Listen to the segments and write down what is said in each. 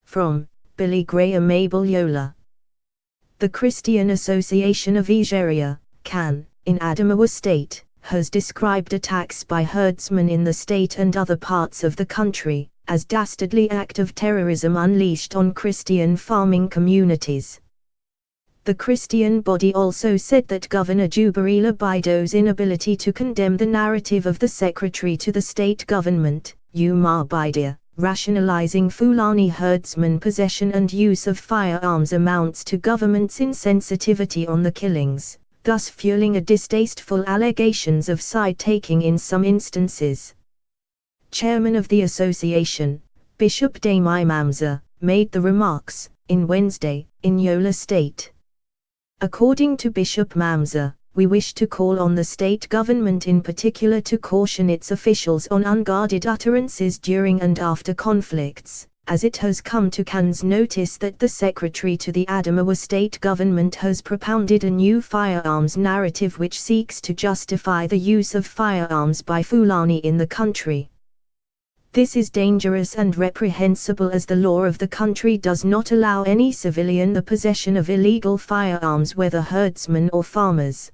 From Billy Graham Abel Yola. The Christian Association of Nigeria, CAN, in Adamawa State, has described attacks by herdsmen in the state and other parts of the country as dastardly act of terrorism unleashed on Christian farming communities. The Christian body also said that Governor Jubrila Bido's inability to condemn the narrative of the secretary to the state government, Umar Bidia, rationalizing Fulani herdsmen possession and use of firearms amounts to government's insensitivity on the killings, thus fueling a distasteful allegations of side-taking in some instances. Chairman of the association, Bishop Dami Mamza, made the remarks in Wednesday, in Yola State. According to Bishop Mamza, we wish to call on the state government in particular to caution its officials on unguarded utterances during and after conflicts, as it has come to CAN's notice that the secretary to the Adamawa state government has propounded a new firearms narrative which seeks to justify the use of firearms by Fulani in the country. This is dangerous and reprehensible as the law of the country does not allow any civilian the possession of illegal firearms whether herdsmen or farmers.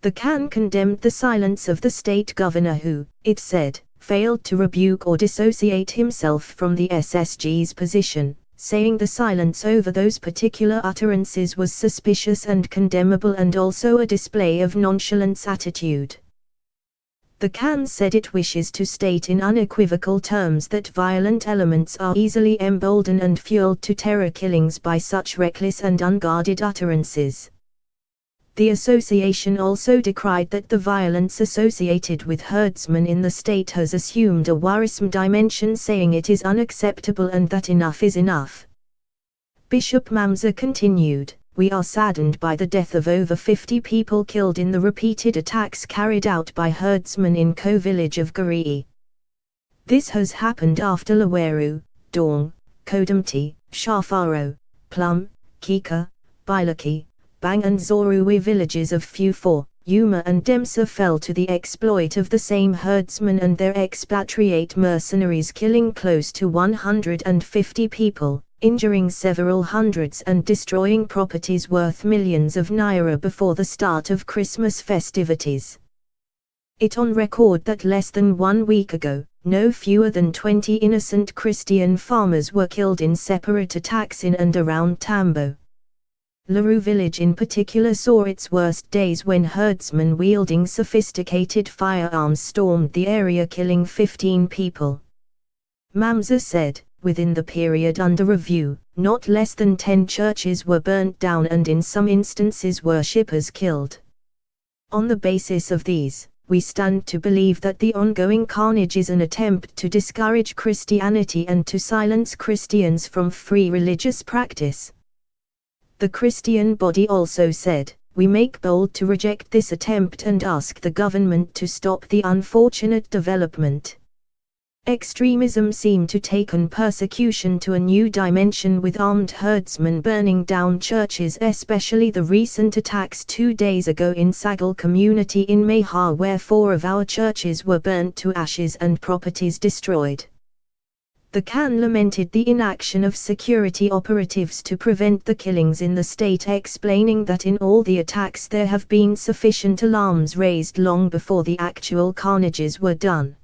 The CAN condemned the silence of the state governor who, it said, failed to rebuke or dissociate himself from the SSG's position, saying the silence over those particular utterances was suspicious and condemnable and also a display of nonchalance attitude. The CAN said it wishes to state in unequivocal terms that violent elements are easily emboldened and fueled to terror killings by such reckless and unguarded utterances. The association also decried that the violence associated with herdsmen in the state has assumed a worrisome dimension, saying it is unacceptable and that enough is enough. Bishop Mamza continued, "We are saddened by the death of over 50 people killed in the repeated attacks carried out by herdsmen in Ko village of Garii. This has happened after Laweru, Dong, Kodamti, Shafaro, Plum, Kika, Bailaki, Bang and Zorui villages of Fufo, Yuma and Demsa fell to the exploit of the same herdsmen and their expatriate mercenaries, killing close to 150 people, injuring several hundreds and destroying properties worth millions of naira before the start of Christmas festivities. It on record that less than 1 week ago, no fewer than 20 innocent Christian farmers were killed in separate attacks in and around Tambo. Laru village in particular saw its worst days when herdsmen wielding sophisticated firearms stormed the area, killing 15 people. Mamza said, within the period under review, not less than 10 churches were burnt down and in some instances worshippers killed. On the basis of these, we stand to believe that the ongoing carnage is an attempt to discourage Christianity and to silence Christians from free religious practice. The Christian body also said, "We make bold to reject this attempt and ask the government to stop the unfortunate development." Extremism seemed to take on persecution to a new dimension, with armed herdsmen burning down churches, especially the recent attacks 2 days ago in Sagal community in Mahar, where 4 of our churches were burnt to ashes and properties destroyed. The CAN lamented the inaction of security operatives to prevent the killings in the state, explaining that in all the attacks there have been sufficient alarms raised long before the actual carnages were done.